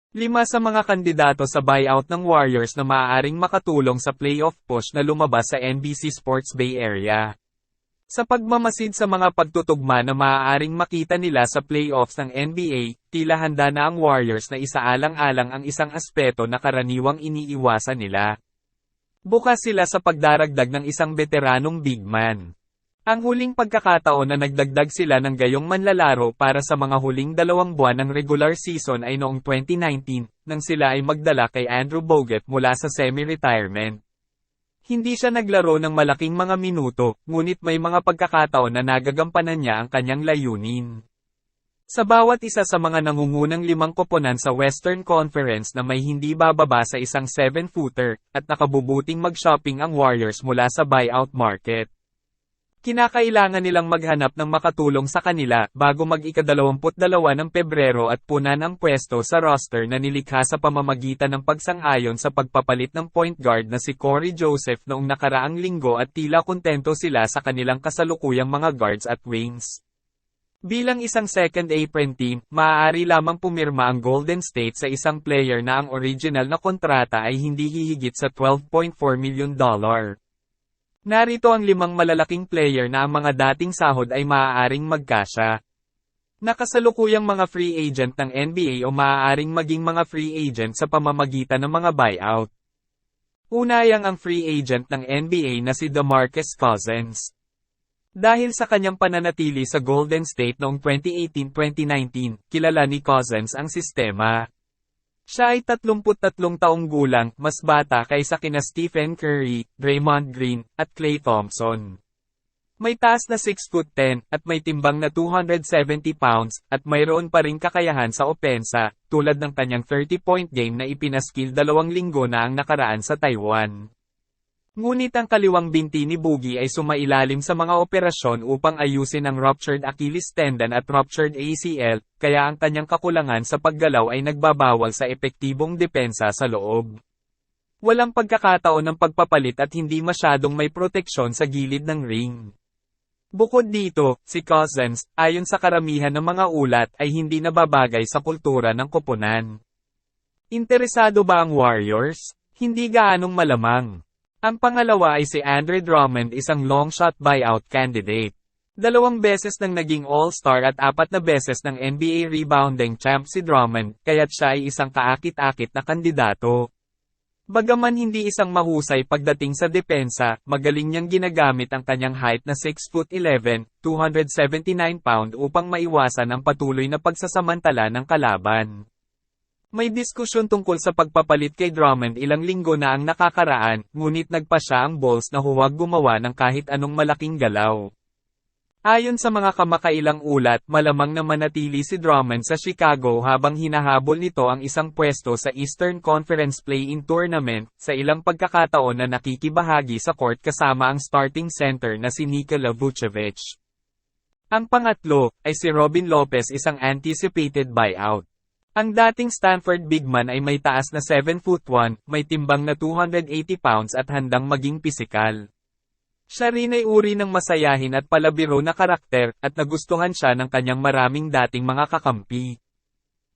Lima sa mga kandidato sa buyout ng Warriors na maaaring makatulong sa playoff push na lumabas sa NBC Sports Bay Area. Sa pagmamasid sa mga pagtutugma na maaaring makita nila sa playoffs ng NBA, tila handa na ang Warriors na isaalang-alang ang isang aspeto na karaniwang iniiwasan nila. Bukas sila sa pagdaragdag ng isang veteranong big man. Ang huling pagkakataon na nagdagdag sila ng gayong manlalaro para sa mga huling 2 buwan ng regular season ay noong 2019, nang sila ay magdala kay Andrew Bogut mula sa semi-retirement. Hindi siya naglaro ng malaking mga minuto, ngunit may mga pagkakataon na nagagampanan niya ang kanyang layunin. Sa bawat isa sa mga nangungunang 5 koponan sa Western Conference na may hindi bababa sa isang 7-footer, at nakabubuting mag-shopping ang Warriors mula sa buyout market. Kinakailangan nilang maghanap ng makatulong sa kanila bago mag-22 ng Pebrero at punan ang pwesto sa roster na nilikha sa pamamagitan ng pagsang-ayon sa pagpapalit ng point guard na si Corey Joseph noong nakaraang linggo at tila kontento sila sa kanilang kasalukuyang mga guards at wings. Bilang isang second apron team, maaari lamang pumirma ang Golden State sa isang player na ang original na kontrata ay hindi hihigit sa $12.4 million. Narito ang 5 malalaking player na ang mga dating sahod ay maaaring magkasya. Nakasalukuyang mga free agent ng NBA o maaaring maging mga free agent sa pamamagitan ng mga buyout. Unayang ang free agent ng NBA na si DeMarcus Cousins. Dahil sa kanyang pananatili sa Golden State noong 2018-2019, kilala ni Cousins ang sistema. Siya ay 33 taong gulang, mas bata kaysa kina Stephen Curry, Draymond Green, at Klay Thompson. May taas na 6'10", at may timbang na 270 pounds, at mayroon pa ring kakayahan sa opensa, tulad ng kanyang 30-point game na ipinaskil 2 linggo na ang nakaraan sa Taiwan. Ngunit ang kaliwang binti ni Boogie ay sumailalim sa mga operasyon upang ayusin ang ruptured Achilles tendon at ruptured ACL, kaya ang kanyang kakulangan sa paggalaw ay nagbabawal sa epektibong depensa sa loob. Walang pagkakataon ng pagpapalit at hindi masyadong may proteksyon sa gilid ng ring. Bukod dito, si Cousins, ayon sa karamihan ng mga ulat, ay hindi nababagay sa kultura ng koponan. Interesado ba ang Warriors? Hindi gaanong malamang. Ang pangalawa ay si Andre Drummond, isang long-shot buyout candidate. 2 beses nang naging All-Star at 4 na beses ng NBA rebounding champ si Drummond, kaya't siya ay isang kaakit-akit na kandidato. Bagaman hindi isang mahusay pagdating sa depensa, magaling niyang ginagamit ang kanyang height na 6'11", 279 pound upang maiwasan ang patuloy na pagsasamantala ng kalaban. May diskusyon tungkol sa pagpapalit kay Drummond ilang linggo na ang nakakaraan, ngunit nagpasya ang Bulls na huwag gumawa ng kahit anong malaking galaw. Ayon sa mga kamakailang ulat, malamang na manatili si Drummond sa Chicago habang hinahabol nito ang isang pwesto sa Eastern Conference Play-in Tournament, sa ilang pagkakataon na nakikibahagi sa court kasama ang starting center na si Nikola Vucevic. Ang pangatlo ay si Robin Lopez, isang anticipated buyout. Ang dating Stanford big man ay may taas na 7'1", may timbang na 280 pounds at handang maging pisikal. Siya rin ay uri ng masayahin at palabiro na karakter, at nagustuhan siya ng kanyang maraming dating mga kakampi.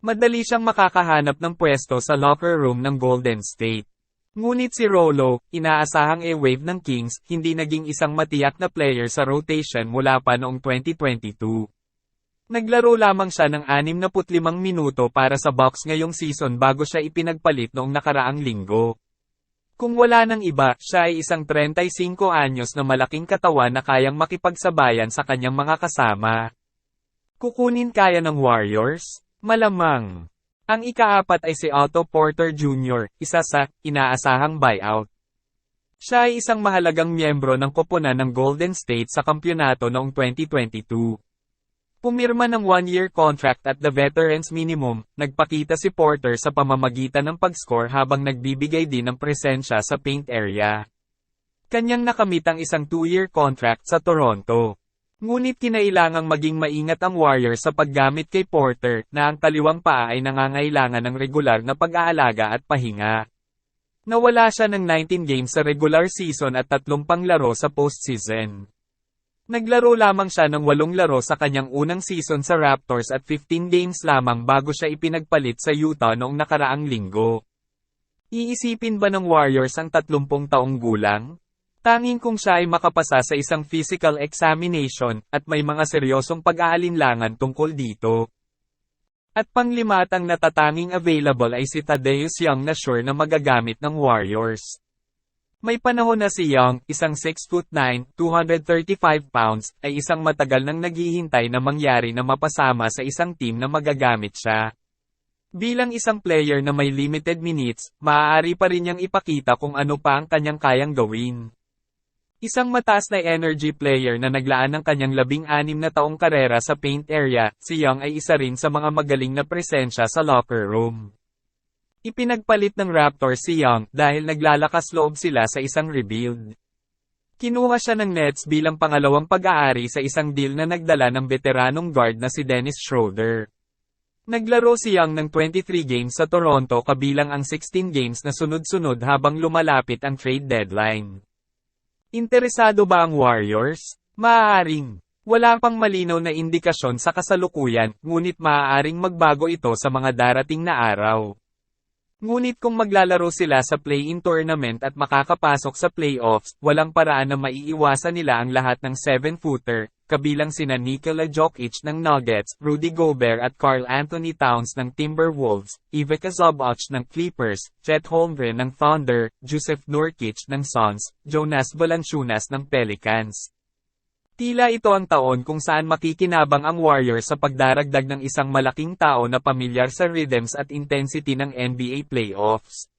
Madali siyang makakahanap ng pwesto sa locker room ng Golden State. Ngunit si Rolo, inaasahang e-wave ng Kings, hindi naging isang matiyak na player sa rotation mula pa noong 2022. Naglaro lamang siya ng 65 minuto para sa Bucks ngayong season bago siya ipinagpalit noong nakaraang linggo. Kung wala nang iba, siya ay isang 35 anyos na malaking katawan na kayang makipagsabayan sa kanyang mga kasama. Kukunin kaya ng Warriors? Malamang. Ang ika-4 ay si Otto Porter Jr., isa sa inaasahang buyout. Siya ay isang mahalagang miyembro ng koponan ng Golden State sa kampyonato noong 2022. Pumirma ng 1-year contract at the veterans minimum, nagpakita si Porter sa pamamagitan ng pag-score habang nagbibigay din ng presensya sa paint area. Kanyang nakamit ang isang 2-year contract sa Toronto. Ngunit kinailangang maging maingat ang Warriors sa paggamit kay Porter, na ang kaliwang paa ay nangangailangan ng regular na pag-aalaga at pahinga. Nawala siya ng 19 games sa regular season at 3 panglaro sa postseason. Naglaro lamang siya ng 8 laro sa kanyang unang season sa Raptors at 15 games lamang bago siya ipinagpalit sa Utah noong nakaraang linggo. Iisipin ba ng Warriors ang 30 taong gulang? Tanging kung siya ay makapasa sa isang physical examination, at may mga seryosong pag-aalinlangan tungkol dito. At panglima at ang natatanging available ay si Thaddeus Young na sure na magagamit ng Warriors. May panahon na si Young, isang 6'9", 235 pounds, ay isang matagal nang naghihintay na mangyari na mapasama sa isang team na magagamit siya. Bilang isang player na may limited minutes, maaari pa rin niyang ipakita kung ano pa ang kanyang kayang gawin. Isang mataas na energy player na naglaan ng kanyang 16 na taong karera sa paint area, si Young ay isa rin sa mga magaling na presensya sa locker room. Ipinagpalit ng Raptors si Young dahil naglalakas loob sila sa isang rebuild. Kinuha siya ng Nets bilang pangalawang pag-aari sa isang deal na nagdala ng veteranong guard na si Dennis Schroeder. Naglaro si Young ng 23 games sa Toronto kabilang ang 16 games na sunod-sunod habang lumalapit ang trade deadline. Interesado ba ang Warriors? Maaaring. Wala pang malinaw na indikasyon sa kasalukuyan, ngunit maaaring magbago ito sa mga darating na araw. Ngunit kung maglalaro sila sa play-in tournament at makakapasok sa playoffs, walang paraan na maiiwasan nila ang lahat ng 7-footer, kabilang sina Nikola Jokic ng Nuggets, Rudy Gobert at Karl Anthony Towns ng Timberwolves, Ivica Zubac ng Clippers, Chet Holmgren ng Thunder, Jusuf Nurkic ng Suns, Jonas Valanciunas ng Pelicans. Tila ito ang taon kung saan makikinabang ang Warriors sa pagdaragdag ng isang malaking tao na pamilyar sa rhythms at intensity ng NBA playoffs.